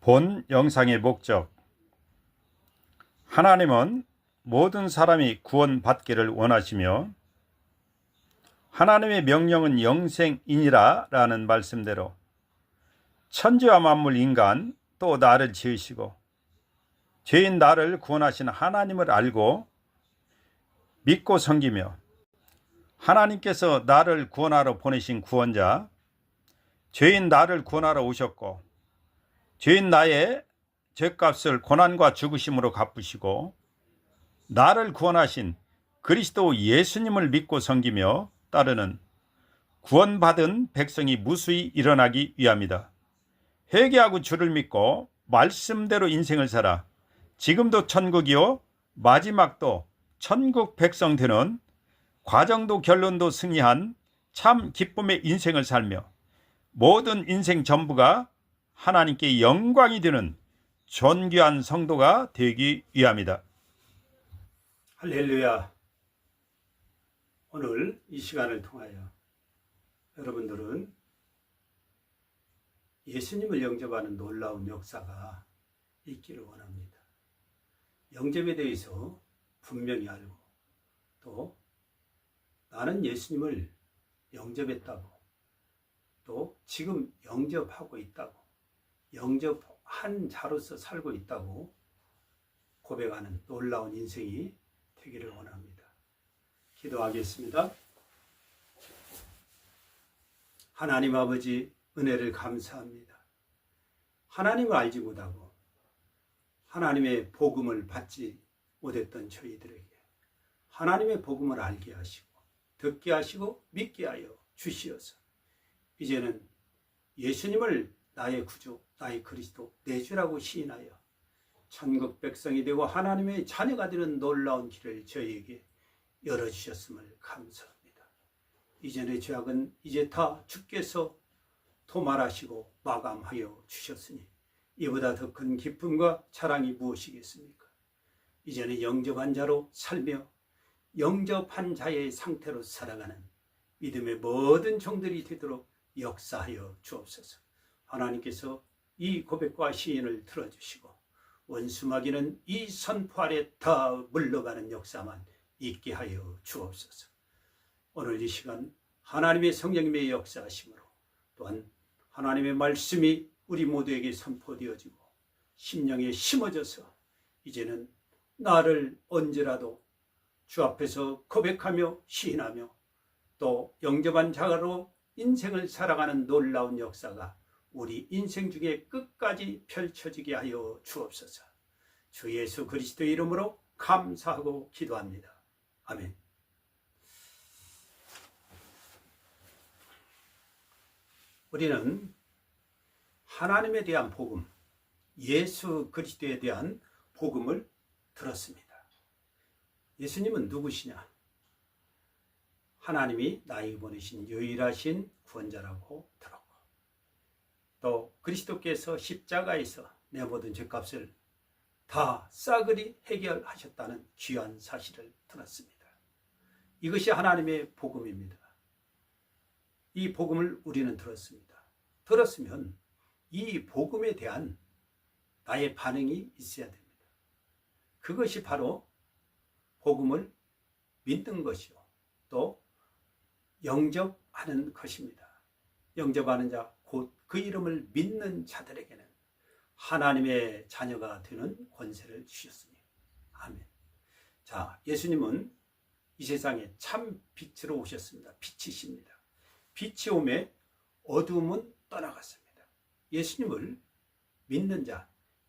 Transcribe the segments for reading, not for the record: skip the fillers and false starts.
본 영상의 목적. 하나님은 모든 사람이 구원받기를 원하시며 하나님의 명령은 영생이니라 라는 말씀대로 천지와 만물 인간 또 나를 지으시고 죄인 나를 구원하신 하나님을 알고 믿고 섬기며 하나님께서 나를 구원하러 보내신 구원자, 죄인 나를 구원하러 오셨고 죄인 나의 죄값을 고난과 죽으심으로 갚으시고 나를 구원하신 그리스도 예수님을 믿고 섬기며 따르는 구원받은 백성이 무수히 일어나기 위함이다. 회개하고 주를 믿고 말씀대로 인생을 살아 지금도 천국이요 마지막도 천국 백성 되는 과정도 결론도 승리한 참 기쁨의 인생을 살며 모든 인생 전부가 하나님께 영광이 되는 존귀한 성도가 되기 위함이다. 할렐루야. 오늘 이 시간을 통하여 여러분들은 예수님을 영접하는 놀라운 역사가 있기를 원합니다. 영접에 대해서 분명히 알고 또 나는 예수님을 영접했다고 또 지금 영접하고 있다고 영접한 자로서 살고 있다고 고백하는 놀라운 인생이 되기를 원합니다. 기도하겠습니다. 하나님 아버지, 은혜를 감사합니다. 하나님을 알지 못하고 하나님의 복음을 받지 못했던 저희들에게 하나님의 복음을 알게 하시고 듣게 하시고 믿게 하여 주시어서 이제는 예수님을 나의 구주, 나의 그리스도, 내 주라고 시인하여 천국 백성이 되고 하나님의 자녀가 되는 놀라운 길을 저희에게 열어주셨음을 감사합니다. 이전의 죄악은 이제 다 주께서 도말하시고 마감하여 주셨으니 이보다 더 큰 기쁨과 자랑이 무엇이겠습니까? 이제는 영접한 자로 살며 영접한 자의 상태로 살아가는 믿음의 모든 종들이 되도록 역사하여 주옵소서. 하나님께서 이 고백과 시인을 들어주시고 원수마귀는 이 선포 아래 다 물러가는 역사만 있게 하여 주옵소서. 오늘 이 시간 하나님의 성령님의 역사하심으로 또한 하나님의 말씀이 우리 모두에게 선포되어지고 심령에 심어져서 이제는 나를 언제라도 주 앞에서 고백하며 시인하며 또 영접한 자로 인생을 살아가는 놀라운 역사가 우리 인생 중에 끝까지 펼쳐지게 하여 주옵소서. 주 예수 그리스도의 이름으로 감사하고 기도합니다. 아멘. 우리는 하나님에 대한 복음, 예수 그리스도에 대한 복음을 들었습니다. 예수님은 누구시냐? 하나님이 나에게 보내신 유일하신 구원자라고 들었고 또 그리스도께서 십자가에서 내 모든 죄값을 다 싸그리 해결하셨다는 귀한 사실을 들었습니다. 이것이 하나님의 복음입니다. 이 복음을 우리는 들었습니다. 들었으면 이 복음에 대한 나의 반응이 있어야 됩니다. 그것이 바로 복음을 믿는 것이요 또 영접하는 것입니다. 영접하는 자, 곧 그 이름을 믿는 자들에게는 하나님의 자녀가 되는 권세를 주셨으니 아멘. 자, 예수님은 이 세상에 참 빛으로 오셨습니다. 빛이십니다. 빛이 오매 어두움은 떠나갔습니다. 예수님을 믿는 자,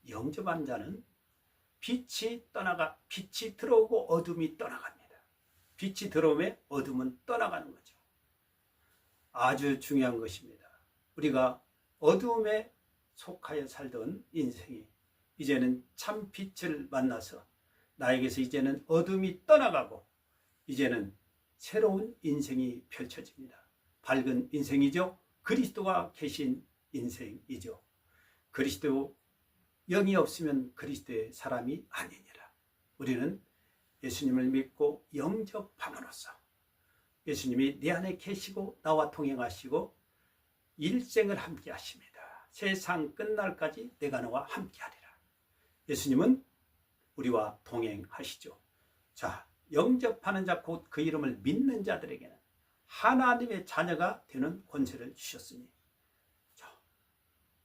영접한 자는 빛이 들어오고 어둠이 떠나갑니다. 빛이 들어오매 어둠은 떠나가는 거죠. 아주 중요한 것입니다. 우리가 어두움에 속하여 살던 인생이 이제는 참 빛을 만나서 나에게서 이제는 어둠이 떠나가고 이제는 새로운 인생이 펼쳐집니다. 밝은 인생이죠. 그리스도가 계신 인생이죠. 그리스도 영이 없으면 그리스도의 사람이 아니니라. 우리는 예수님을 믿고 영접함으로써 예수님이 내 안에 계시고 나와 동행하시고 일생을 함께 하십니다. 세상 끝날까지 내가 너와 함께하리라. 예수님은 우리와 동행하시죠. 자, 영접하는 자 곧 그 이름을 믿는 자들에게는 하나님의 자녀가 되는 권세를 주셨으니, 자,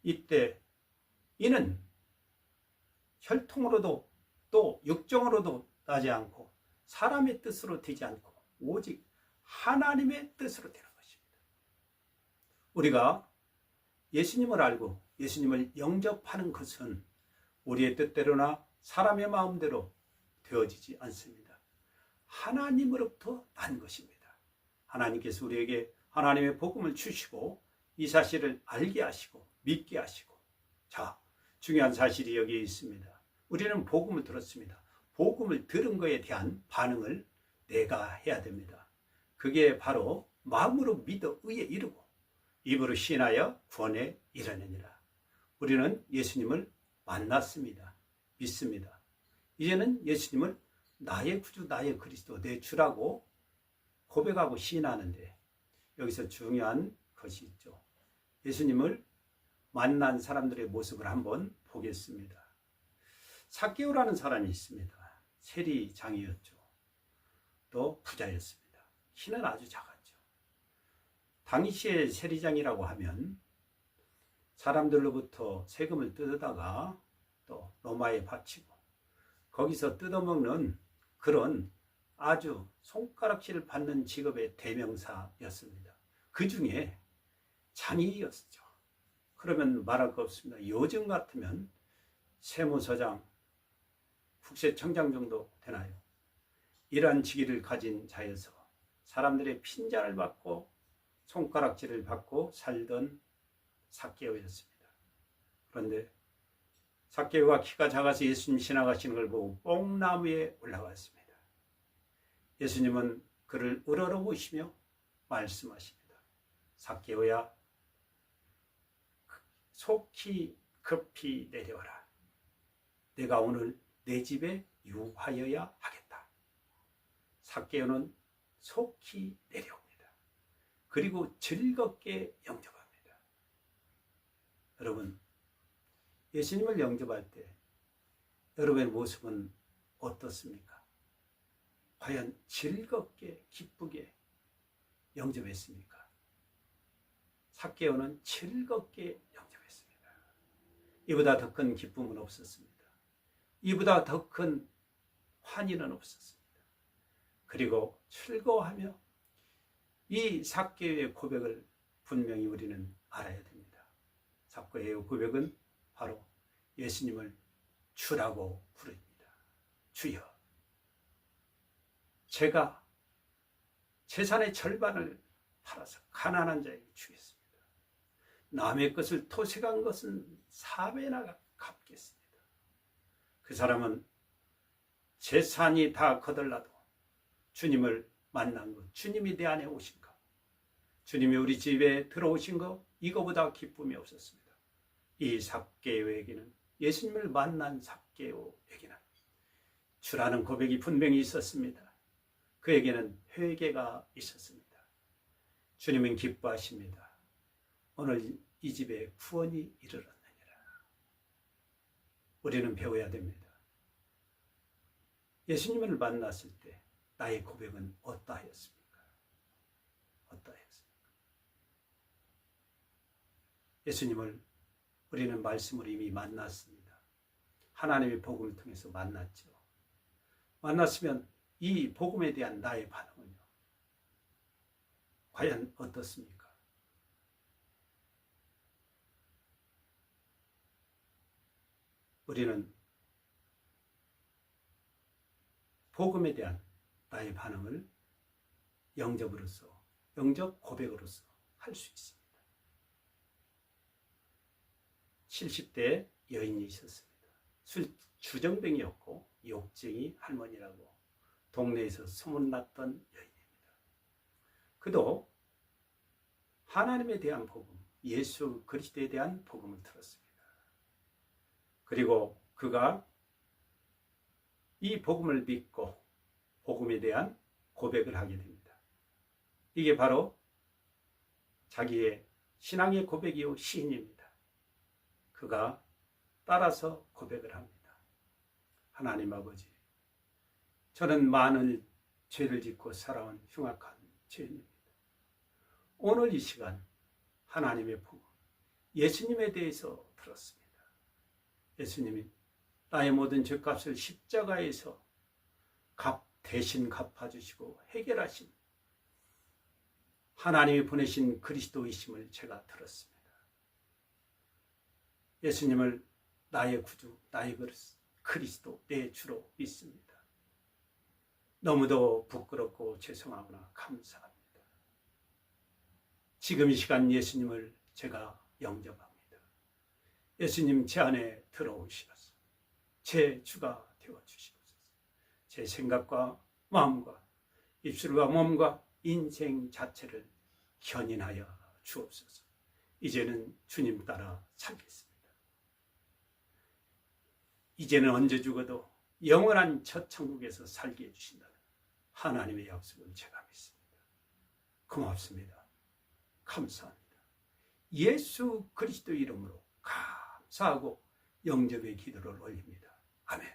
이때 이는 혈통으로도 또 육정으로도 나지 않고 사람의 뜻으로 되지 않고 오직 하나님의 뜻으로 되는 것입니다. 우리가 예수님을 알고 예수님을 영접하는 것은 우리의 뜻대로나 사람의 마음대로 되어지지 않습니다. 하나님으로부터 난 것입니다. 하나님께서 우리에게 하나님의 복음을 주시고 이 사실을 알게 하시고 믿게 하시고, 자, 중요한 사실이 여기에 있습니다. 우리는 복음을 들었습니다. 복음을 들은 것에 대한 반응을 내가 해야 됩니다. 그게 바로 마음으로 믿어 의에 이르고 입으로 시인하여 구원에 이르느니라. 우리는 예수님을 만났습니다. 믿습니다. 이제는 예수님을 나의 구주, 나의 그리스도, 내 주라고 고백하고 시인하는데, 여기서 중요한 것이 있죠. 예수님을 만난 사람들의 모습을 한번 보겠습니다. 삭개오라는 사람이 있습니다. 세리장이었죠. 또 부자였습니다. 키는 아주 작았죠. 당시의 세리장이라고 하면 사람들로부터 세금을 뜯어다가 또 로마에 바치고 거기서 뜯어먹는 그런 아주 손가락질을 받는 직업의 대명사였습니다. 그 중에 장이였죠. 그러면 말할 거 없습니다. 요즘 같으면 세무서장, 국세청장 정도 되나요? 이러한 직위를 가진 자여서 사람들의 핀잔을 받고 손가락질을 받고 살던 삭개오였습니다. 그런데 삭개오가 키가 작아서 예수님 지나가시는 걸 보고 뽕나무에 올라갔습니다. 예수님은 그를 우러러보시며 말씀하십니다. 삭개오야, 속히 급히 내려와라. 내가 오늘 내 집에 유하여야 하겠다. 삭개오는 속히 내려옵니다. 그리고 즐겁게 영접합니다. 여러분, 예수님을 영접할 때 여러분의 모습은 어떻습니까? 과연 즐겁게 기쁘게 영접했습니까? 삭개오는 즐겁게 영접했습니다. 이보다 더 큰 기쁨은 없었습니다. 이보다 더 큰 환희는 없었습니다. 그리고 즐거워하며 이 삭개오의 고백을 분명히 우리는 알아야 됩니다. 삭개오의 고백은 바로 예수님을 주라고 부릅니다. 주여, 제가 재산의 절반을 팔아서 가난한 자에게 주겠습니다. 남의 것을 토색한 것은 4배나 갚겠습니다. 그 사람은 재산이 다 거덜나도 주님을 만난 것, 주님이 내 안에 오신 것, 주님이 우리 집에 들어오신 것, 이거보다 기쁨이 없었습니다. 이 삭개오에게는, 예수님을 만난 삭개오에게는 주라는 고백이 분명히 있었습니다. 그에게는 회개가 있었습니다. 주님은 기뻐하십니다. 오늘 이 집에 구원이 이르렀느니라. 우리는 배워야 됩니다. 예수님을 만났을 때 나의 고백은 어떠하였습니까? 어떠하였습니까? 예수님을 우리는 말씀으로 이미 만났습니다. 하나님의 복음을 통해서 만났죠. 만났으면 이 복음에 대한 나의 반응은요, 과연 어떻습니까? 우리는 복음에 대한 나의 반응을 영접으로서, 영접 고백으로서 할 수 있습니다. 70대 여인이 있었습니다. 술 주정뱅이였고 욕쟁이 할머니라고 동네에서 소문났던 여인입니다. 그도 하나님에 대한 복음, 예수 그리스도에 대한 복음을 들었습니다. 그리고 그가 이 복음을 믿고 복음에 대한 고백을 하게 됩니다. 이게 바로 자기의 신앙의 고백이요 시인입니다. 그가 따라서 고백을 합니다. 하나님 아버지, 저는 많은 죄를 짓고 살아온 흉악한 죄인입니다. 오늘 이 시간 하나님의 복음, 예수님에 대해서 들었습니다. 예수님이 나의 모든 죄값을 십자가에서 대신 갚아주시고 해결하신 하나님이 보내신 그리스도이심을 제가 들었습니다. 예수님을 나의 구주, 나의 그리스도, 내 주로 믿습니다. 너무도 부끄럽고 죄송하구나 감사합니다. 지금 이 시간 예수님을 제가 영접합니다. 예수님 제 안에 들어오시옵소서. 제 주가 되어주시옵소서. 제 생각과 마음과 입술과 몸과 인생 자체를 견인하여 주옵소서. 이제는 주님 따라 살겠습니다. 이제는 언제 죽어도 영원한 첫 천국에서 살게 해주신다는 하나님의 약속을 제가 믿습니다. 고맙습니다. 감사합니다. 예수 그리스도 이름으로 감사하고 영접의 기도를 올립니다. 아멘.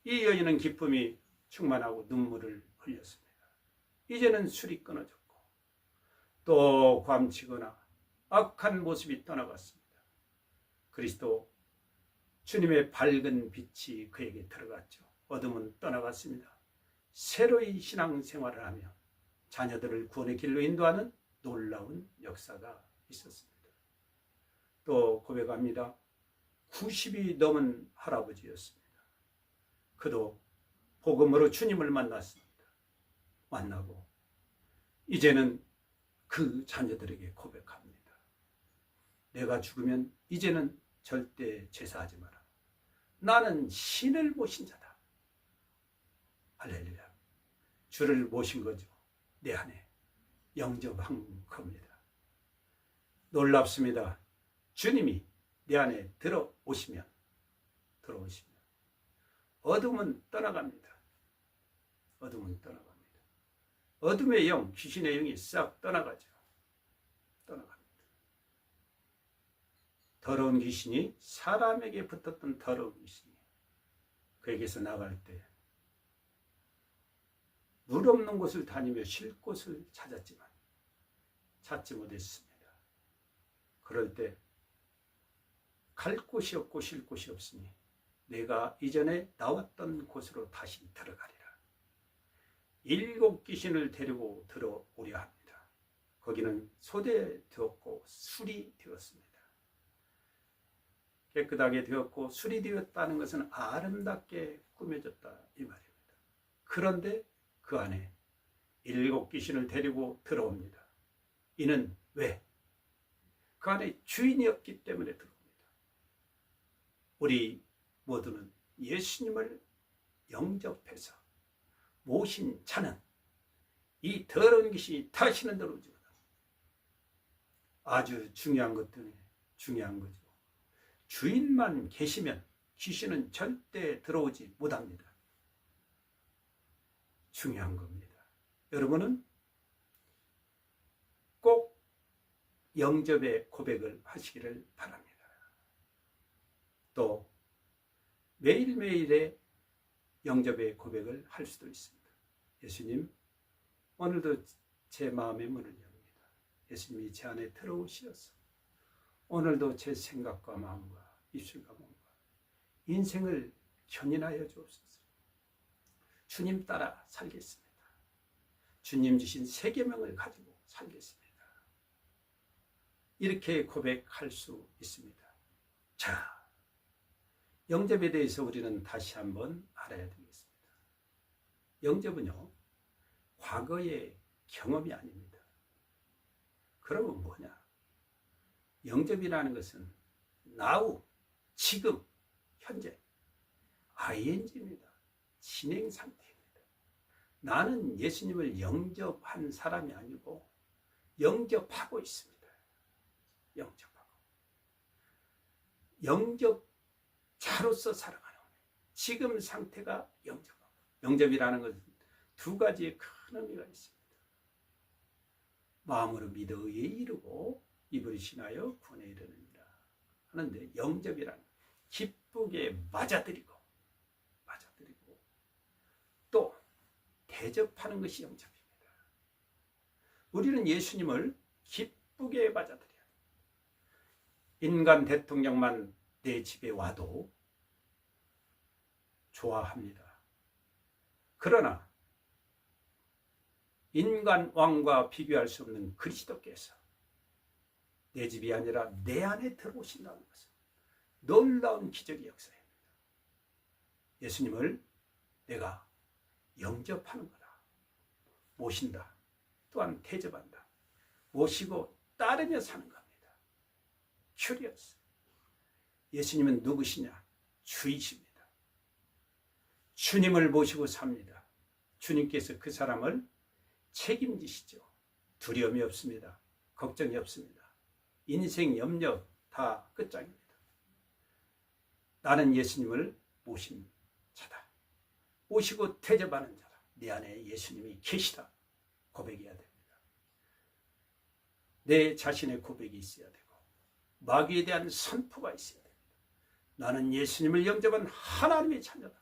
이 여인은 기쁨이 충만하고 눈물을 흘렸습니다. 이제는 술이 끊어졌고 또 굼치거나 악한 모습이 떠나갔습니다. 그리스도 주님의 밝은 빛이 그에게 들어갔죠. 어둠은 떠나갔습니다. 새로이 신앙생활을 하며 자녀들을 구원의 길로 인도하는 놀라운 역사가 있었습니다. 또 고백합니다. 90이 넘은 할아버지였습니다. 그도 복음으로 주님을 만났습니다. 만나고 이제는 그 자녀들에게 고백합니다. 내가 죽으면 이제는 절대 제사하지 마라. 나는 신을 모신 자다. 할렐루야. 주를 모신 거죠. 내 안에 영접한 겁니다. 놀랍습니다. 주님이 내 안에 들어오시면 어둠은 떠나갑니다. 어둠은 떠나갑니다. 어둠의 영, 귀신의 영이 싹 떠나가죠. 떠나갑니다. 더러운 귀신이 사람에게 붙었던 더러운 귀신이 그에게서 나갈 때 물 없는 곳을 다니며 쉴 곳을 찾았지만 찾지 못했습니다. 그럴 때 갈 곳이 없고 쉴 곳이 없으니 내가 이전에 나왔던 곳으로 다시 들어가리라. 7 귀신을 데리고 들어오려 합니다. 거기는 소되되었고 술이 되었습니다. 깨끗하게 되었고 술이 되었다는 것은 아름답게 꾸며졌다 이 말입니다. 그런데 그 안에 7 귀신을 데리고 들어옵니다. 이는 왜? 그 안에 주인이 없기 때문에 들어옵니다. 우리 모두는 예수님을 영접해서 모신 자는 이 더러운 귀신이 다시는 들어오지 못합니다. 아주 중요한 것 중에 중요한 거죠. 주인만 계시면 귀신은 절대 들어오지 못합니다. 중요한 겁니다. 여러분은 꼭 영접의 고백을 하시기를 바랍니다. 또 매일매일의 영접의 고백을 할 수도 있습니다. 예수님, 오늘도 제 마음의 문을 엽니다. 예수님이 제 안에 들어오시어서 오늘도 제 생각과 마음과 입술과 몸과 인생을 견인하여 주옵소서. 주님 따라 살겠습니다. 주님 주신 세 계명을 가지고 살겠습니다. 이렇게 고백할 수 있습니다. 자, 영접에 대해서 우리는 다시 한번 알아야 되겠습니다. 영접은요, 과거의 경험이 아닙니다. 그러면 뭐냐? 영접이라는 것은 now, 지금, 현재, ing입니다. 진행 상태입니다. 나는 예수님을 영접한 사람이 아니고 영접하고 있습니다. 영접하고. 영접자로서 살아가는 거예요. 지금 상태가 영접하고. 영접이라는 것은 2가지의 큰 의미가 있습니다. 마음으로 믿어 의에 이르고 입으로 신하여 구원에 이르느니라. 하는데 영접이란 기쁘게 맞아들이고 또 대접하는 것이 영접입니다. 우리는 예수님을 기쁘게 맞아들여야 합니다. 인간 대통령만 내 집에 와도 좋아합니다. 그러나 인간 왕과 비교할 수 없는 그리스도께서 내 집이 아니라 내 안에 들어오신다는 것은 놀라운 기적의 역사입니다. 예수님을 내가 영접하는 거다. 모신다. 또한 대접한다. 모시고 따르며 사는 겁니다. 큐리어스. 예수님은 누구시냐? 주이십니다. 주님을 모시고 삽니다. 주님께서 그 사람을 책임지시죠. 두려움이 없습니다. 걱정이 없습니다. 인생 염려 다 끝장입니다. 나는 예수님을 모신 자다. 모시고 대접하는 자다. 내 안에 예수님이 계시다. 고백해야 됩니다. 내 자신의 고백이 있어야 되고 마귀에 대한 선포가 있어야 됩니다. 나는 예수님을 영접한 하나님의 자녀다.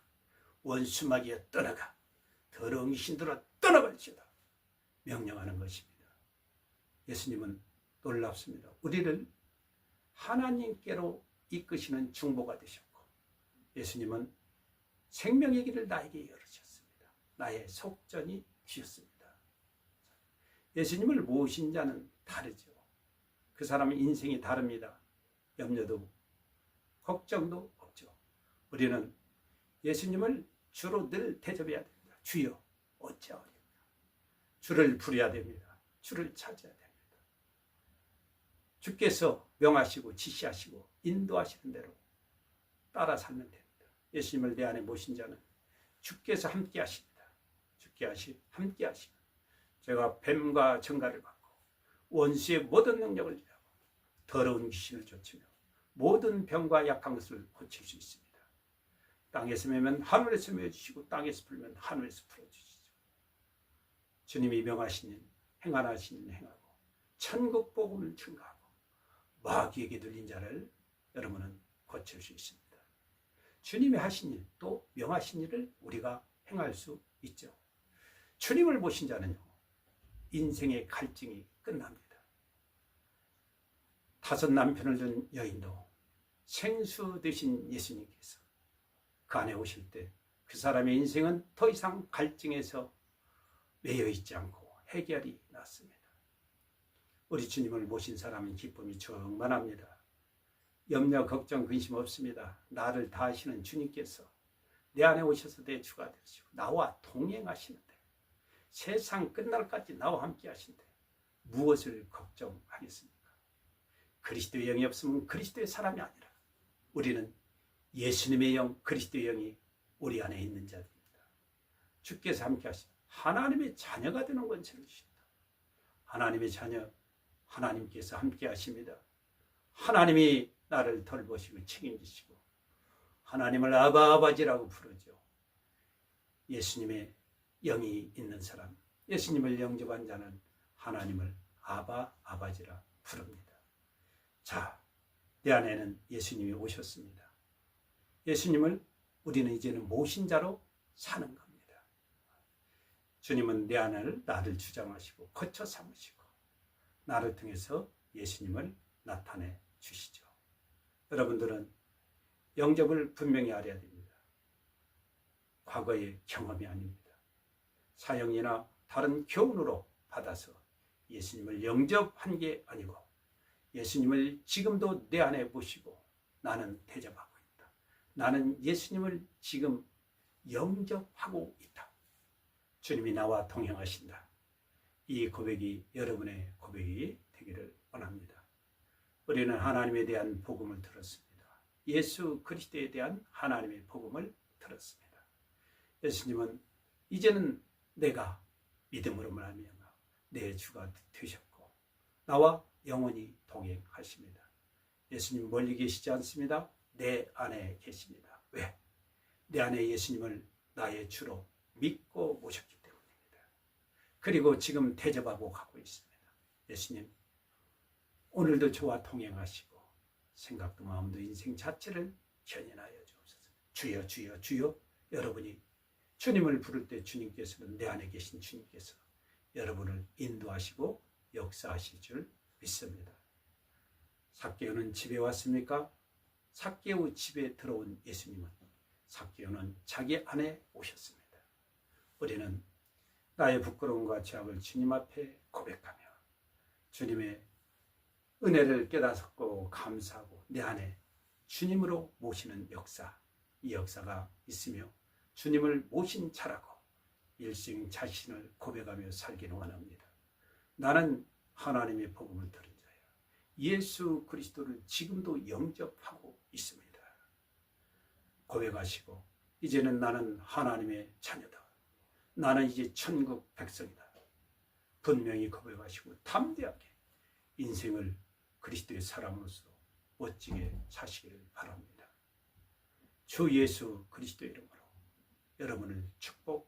원수 마귀야 떠나가. 더러운 귀신들아 떠나갈지어다. 명령하는 것입니다. 예수님은 놀랍습니다. 우리를 하나님께로 이끄시는 중보가 되셨고 예수님은 생명의 길을 나에게 열으셨습니다. 나의 속전이 되셨습니다. 예수님을 모신 자는 다르죠. 그 사람의 인생이 다릅니다. 염려도 걱정도 없죠. 우리는 예수님을 주로 늘 대접해야 됩니다. 주여 어찌하오리까. 주를 부려야 됩니다. 주를 찾아야 됩니다. 주께서 명하시고 지시하시고 인도하시는 대로 따라 살면 됩니다. 예수님을 내 안에 모신 자는 주께서 함께 하십니다. 함께 하시면 제가 뱀과 정갈을 받고 원수의 모든 능력을 제하고 더러운 귀신을 쫓으며 모든 병과 약한 것을 고칠 수 있습니다. 땅에서 매면 하늘에서 매주시고 땅에서 풀면 하늘에서 풀어주시죠. 주님이 명하신 일, 행하신 일 행하고 천국 복음을 증거하고 마귀에게 들린 자를 여러분은 고칠 수 있습니다. 주님이 하신 일, 또 명하신 일을 우리가 행할 수 있죠. 주님을 모신 자는요, 인생의 갈증이 끝납니다. 5 남편을 둔 여인도 생수 되신 예수님께서 그 안에 오실 때 그 사람의 인생은 더 이상 갈증에서 매여 있지 않고 해결이 났습니다. 우리 주님을 모신 사람은 기쁨이 충만합니다. 염려, 걱정, 근심 없습니다. 나를 다 아시는 주님께서 내 안에 오셔서 내 주가 되시고 나와 동행하시는데 세상 끝날까지 나와 함께 하신데 무엇을 걱정하겠습니까? 그리스도의 영이 없으면 그리스도의 사람이 아니라 우리는 예수님의 영, 그리스도의 영이 우리 안에 있는 자들입니다. 주께서 함께 하시고 하나님의 자녀가 되는 권세를 주십니다. 하나님의 자녀, 하나님께서 함께 하십니다. 하나님이 나를 돌보시고 책임지시고 하나님을 아바아버지라고 부르죠. 예수님의 영이 있는 사람, 예수님을 영접한 자는 하나님을 아바아버지라 부릅니다. 자, 내 안에는 예수님이 오셨습니다. 예수님을 우리는 이제는 모신 자로 사는 겁니다. 주님은 내 안을 나를 주장하시고 거쳐 삼으시고 나를 통해서 예수님을 나타내 주시죠. 여러분들은 영접을 분명히 알아야 됩니다. 과거의 경험이 아닙니다. 사형이나 다른 교훈으로 받아서 예수님을 영접한 게 아니고 예수님을 지금도 내 안에 모시고 나는 대접하고 있다. 나는 예수님을 지금 영접하고 있다. 주님이 나와 동행하신다. 이 고백이 여러분의 고백이 되기를 원합니다. 우리는 하나님에 대한 복음을 들었습니다. 예수 그리스도에 대한 하나님의 복음을 들었습니다. 예수님은 이제는 내가 믿음으로 말미암아 내 주가 되셨고 나와 영원히 동행하십니다. 예수님 멀리 계시지 않습니다. 내 안에 계십니다. 왜? 내 안에 예수님을 나의 주로 믿고 모셨기 때문입니다. 그리고 지금 대접하고 가고 있습니다. 예수님 오늘도 저와 동행하시고 생각도 마음도 인생 자체를 견인하여 주옵소서. 주여 주여 주여. 여러분이 주님을 부를 때 주님께서는 내 안에 계신 주님께서 여러분을 인도하시고 역사하실 줄 믿습니다. 삭개오는 집에 왔습니까? 삭개오 집에 들어온 예수님은 삭개오는 자기 안에 오셨습니다. 우리는 나의 부끄러움과 죄악을 주님 앞에 고백하며 주님의 은혜를 깨닫고 감사하고 내 안에 주님으로 모시는 역사, 이 역사가 있으며 주님을 모신 자라고 일생 자신을 고백하며 살기를 원합니다. 나는 하나님의 복음을 들은 자야. 예수 그리스도를 지금도 영접하고 있습니다. 고백하시고 이제는 나는 하나님의 자녀다. 나는 이제 천국 백성이다. 분명히 고백하시고 담대하게 인생을 그리스도의 사람으로서 멋지게 사시기를 바랍니다. 주 예수 그리스도의 이름으로 여러분을 축복합니다.